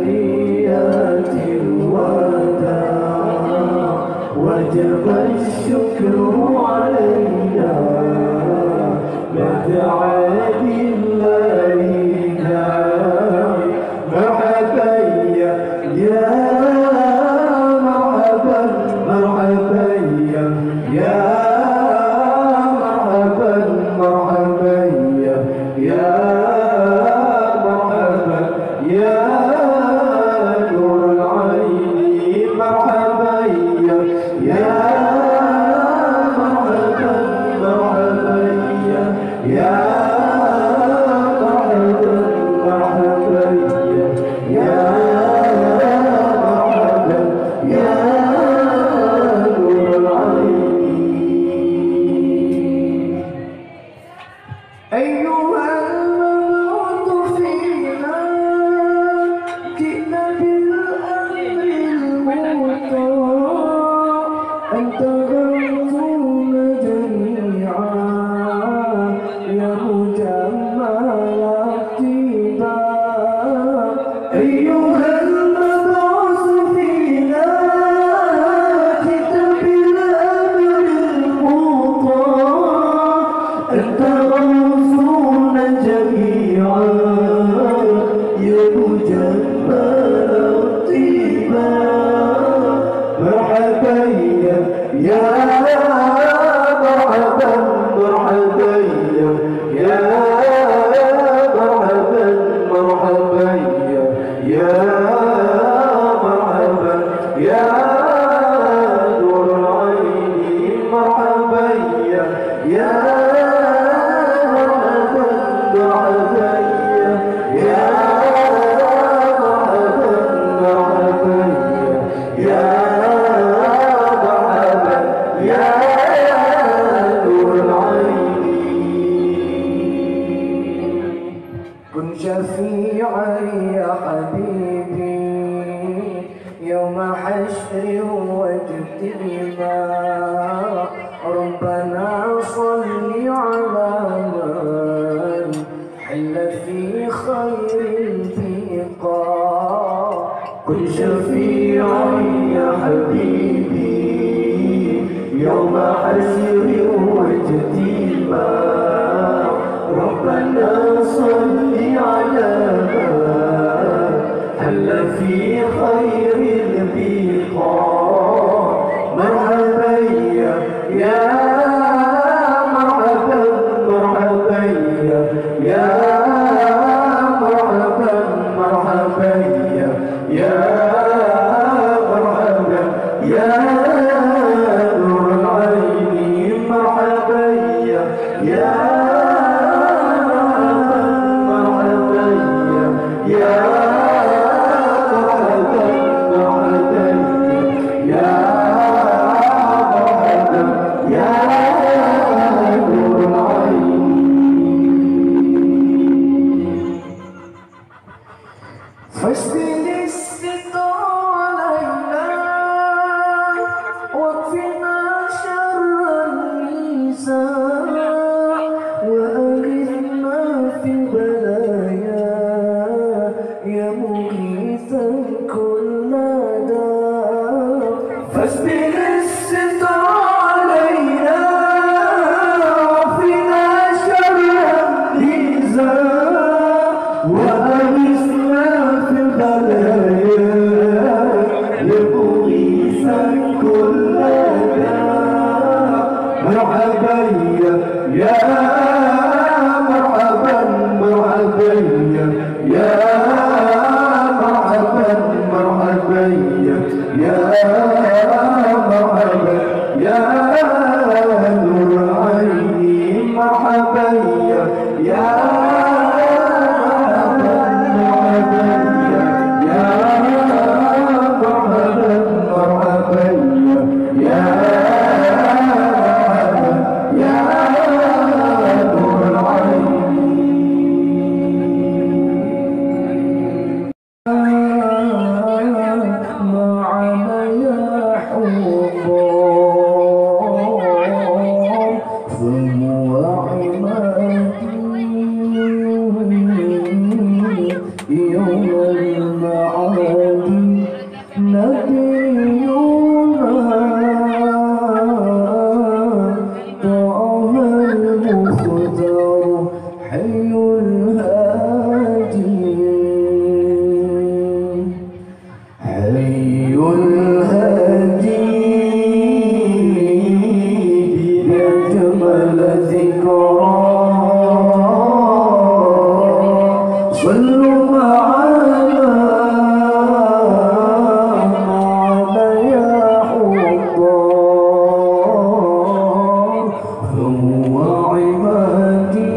تحيات الوداع وجب الشكر علينا ما دعا بالله مرحبا يا مرحبا مرحبا يا مرحبا مرحبا يا مرحبا يا نور العين مرحبا يا مرحبا مرحبا يا مرحبا مرحبا يا مرحبا يا نور العين. أيها المبعوث فينا جئنا بالأمر المطاع أنت غوثنا جميعا يا مجمل الطباع. أيها المبعوث فينا جئنا بالأمر المطاع أنت غوثنا جميعا يا مجمل الطباع. مرحبا يا مرحبا مرحبا يا مرحبا مرحبا يا مرحبا يا نور العين مرحبا يا مرحبا مرحبا يا مرحبا مرحبا يا مرحبا يا نور العين. كن شفيعي يا حبيبي يوم حشر واجتماع ربنا صل على من حل في خير البقاع. كن شفيعي يا حبيبي يوم حشر واجتماع ربنا صل على من حل في خير البقاع. مرحبا يا مرحبا مرحبا يا مرحبا مرحبا يا مرحبا يا نور العين مرحبا يا مرحبا يا مرحبا مرحبا يا مرحبا يا نور العين. فاشفي الاستطاع علينا واكفنا شر النساء وأغثنا في البلايا يا مغيثا كل داء. فاشفي الاستطاع علينا واكفنا شر النساء وأغثنا في البلايا يا مغيثا كل داء. مرحبا يا مرحبا مرحبا يا يوم المعاد نبينا طه المختار حي الهادي حي الهادي بأجمل ذكرى صلوا معنا يا حضار فهو عبادي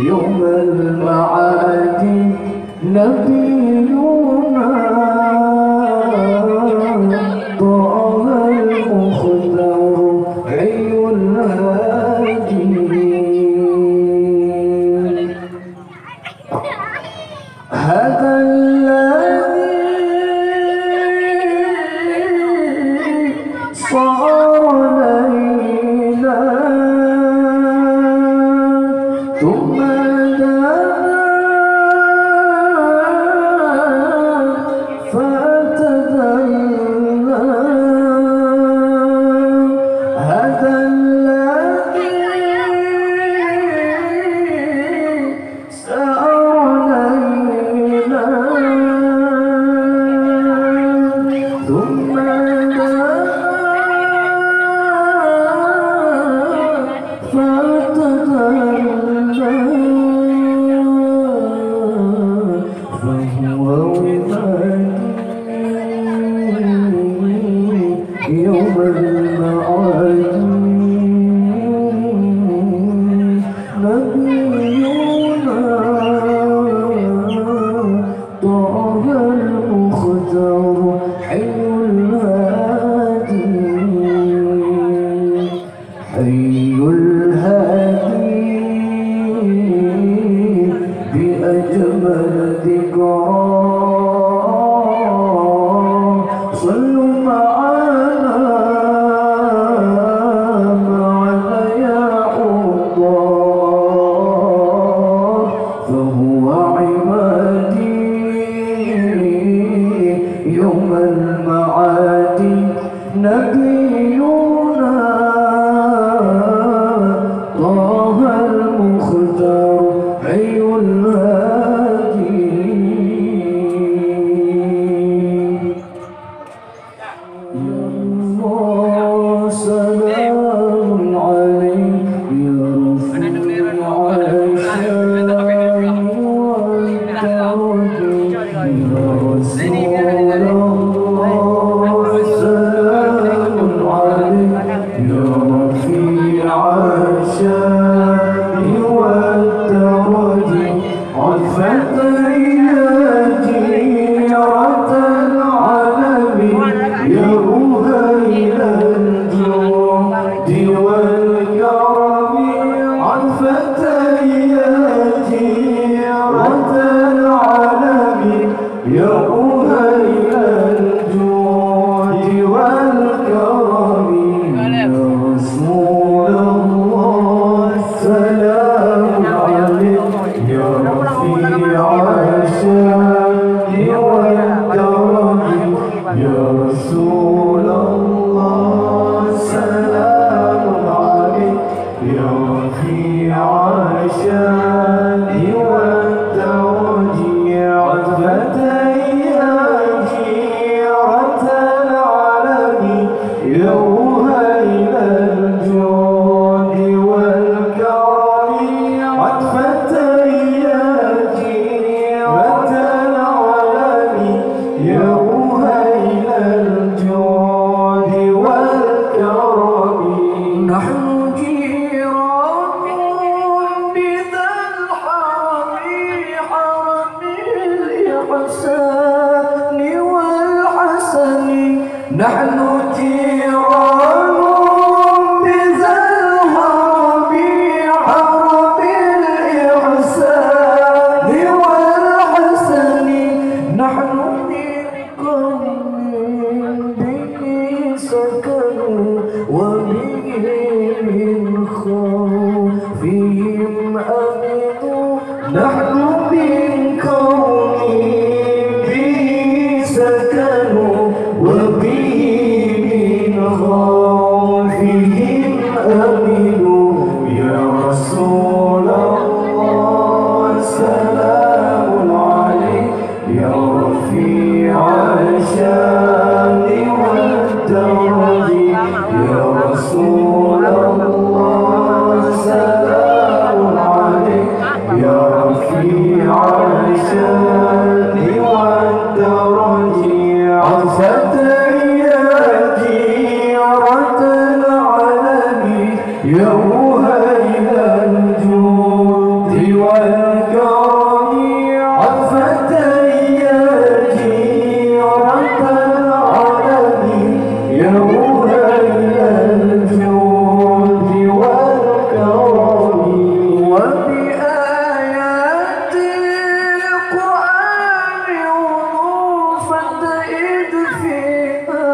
يوم المعاد نبينا طه المختار حي الهادي هذا الذي صار ليلا ثم دنا فتدلى هذا الذي سار ليلا ثم دنا فتدلى فهو عبادي يوم المعاد نبينا طه المختار حي الهادي حي الهادي بأجمل ذكرى صلوا معنا يا حضار فهو عبادي يوم المعاد نبينا طه المختار حي الهادي الله سلام عليك يا رفيع الشان والتوجه يا رسول الله سلام عليك يا رفيع الشان والتوجه عطفة يا جيرة العالم يا أهيل الجود والكرم عطفة يا جيرة العالم يا أهيل الجود والكرم يا رسول الله سلام عليك يا رفيع الشان والكرم يا رسول الله سلام عليك يا رفيع الشان والتوجيه عتبة يا جيرة العالم يا وهيل الجود والكرم عتبة يا جيرة العالم يا وهيل الجود والكرم نحن جيران بذا الحرم حرم الإحسان والحسن نحن جيران بذا الحرم حرم الإحسان والحسن نحن به سكنوا وبه من خوفهم أمنوا نحن رفيع الشان والدرج عطفة يا جيرة العلم يا مهيل الجود والكرم عطفة يا جيرة العلم يا مهيل الجود والكرم وبآيات القرآن ونوفة إذ فيها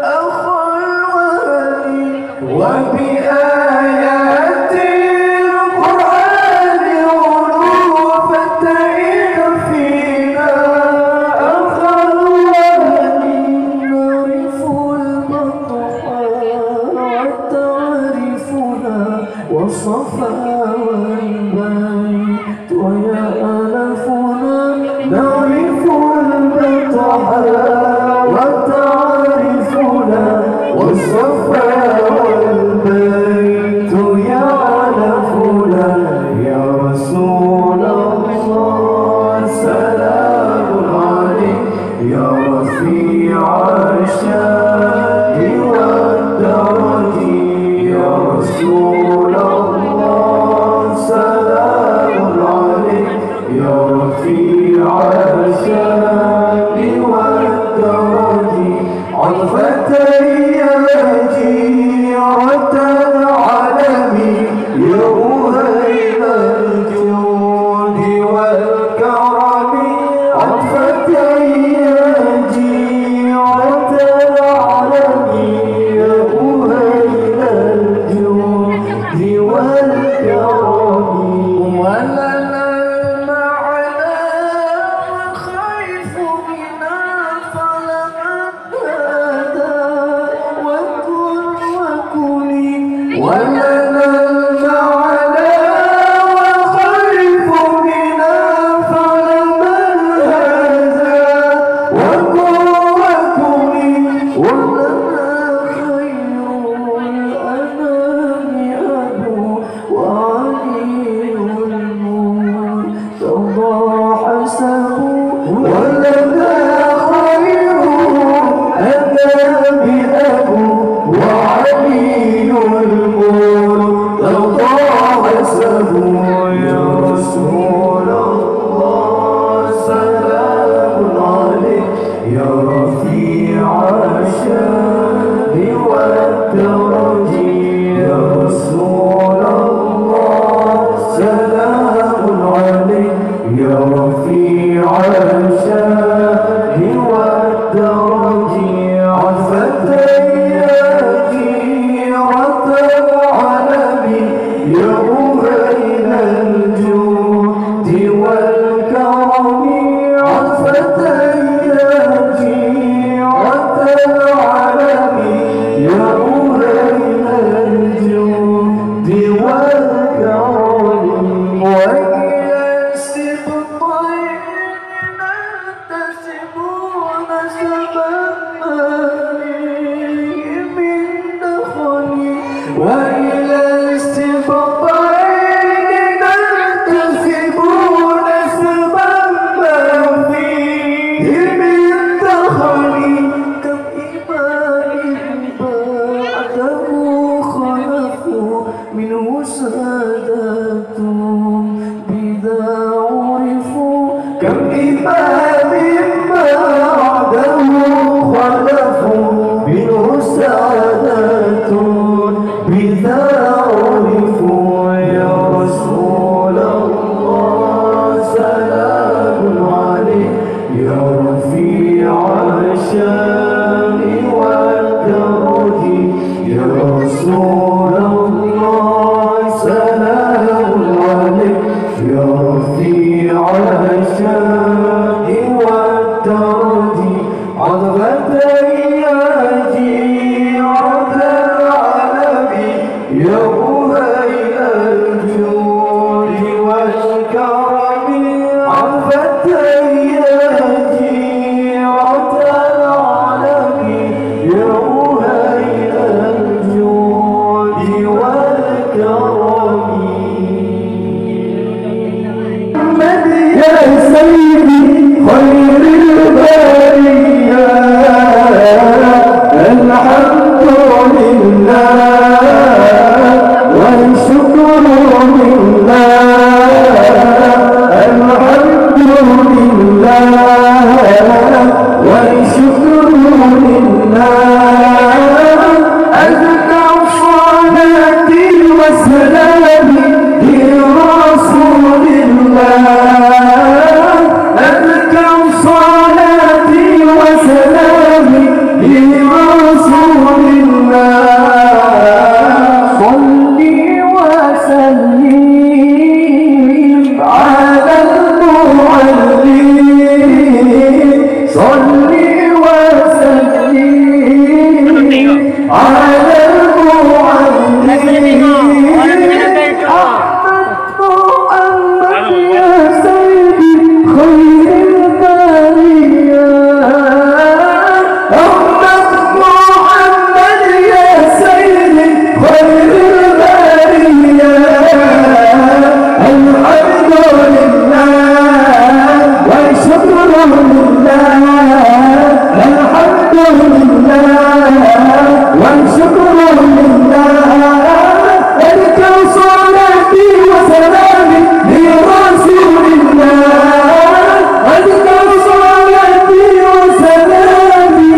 أخا الوهن وبآيات القرآن ونوفة إذ فيها أخا الوهن نعرف البطحاء وتعرفنا والصفا والبيت ويا ألفنا نعرف البطحاء وتعرفنا والصفا والبيت يا ألفنا يا رسول الله سلام عليك يا رفيع الشان والدرج يا رسول الله سلام عليك يا رفيع الشان والدرج عطفة يا جيرة العلم يا مهيل الجود والكرم عطفة يا جيرة العلم يا مهيل الجود والكرم ولنا المعنى والخيف بنا فلقد هدى وكن وكني ولنا المعنى والخيف بنا فلقد هدى وكن وكني ولنا خير الأنام أبو وعلي المرتضى حسب ولنا خير الأنام أبو وعلي المرتضى حسب يا رسول الله سلام عليك يا رفيع الشان والدرج يا رسول الله سلام عليك يا رفيع الشان والدرج عطفة يا جيرة العلم يا مهيل الجود والكرم عطفة يا جيرة العلم يا مهيل الجود والكرم وإلى السبطين ننتسبون سببين من دخلي وإلى السبطين ننتسبون سببا فيه من دخلي كم إمام بعده خلفوا منه سادات بذا عرفوا كم إمام بعده خلفوا منه سادات بذا عرفوا يا رسول الله سلام عليك يا رفيع الشان والدرج يا رسول الله سلام عليك يا رفيع الشان والدرج عطفة يا جيرة العلم يا مهيل الجود والكرم عطفة يا جيرة العلم يا مهيل الجود والكرم سيدي خير البرية الحمد لله والشكر لله الحمد لله والشكر لله أزكى الصلاة والسلام لرسول الله أزكى الصلاة والسلام لرسول الله صلي وسلم على المعلم صلي وسلم على المعلم أحمد يا سيدي خير البرية أحمد محمد يا سيدي خير البرية الحمد لله والشكر لله الحمد لله والشكر لله أذكى صلاتي وسلامي لرسول الله أذكى صلاتي وسلامي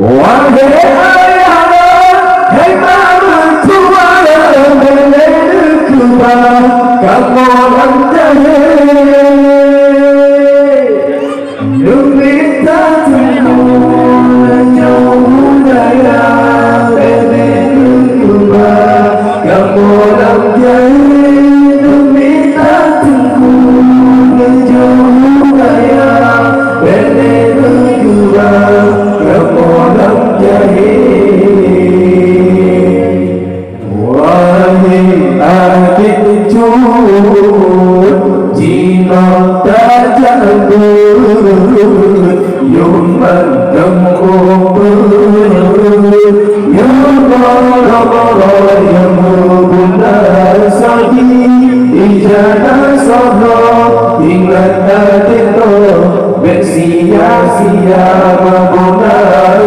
Wahai ayah, hai mama tua kamu orang jahil demi tak tunggu jauh budaya bebe lupa kamu orang jahil demi tak tunggu jauh budaya bebe lupa kamu orang jahil wahai adik cucu jika tak jambul yuman temubul yuman yang berbunda sadi ijana sabra ingat adik tu bersia-sia berbunda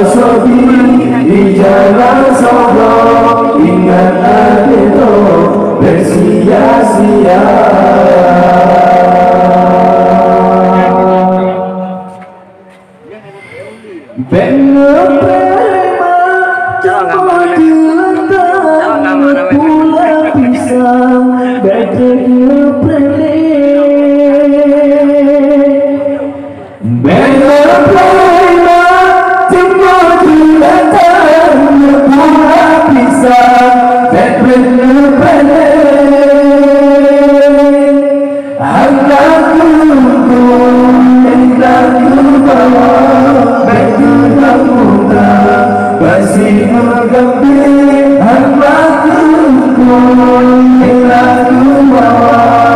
sadi ijana sabra ingat adik tu bersia-sia. Benar prema coba diletang pula pisang bedanya prele. Benar prema coba diletang pula pisang bedanya prele. Anakku anakku bawa masih menggembir hamba ku, lagu bawa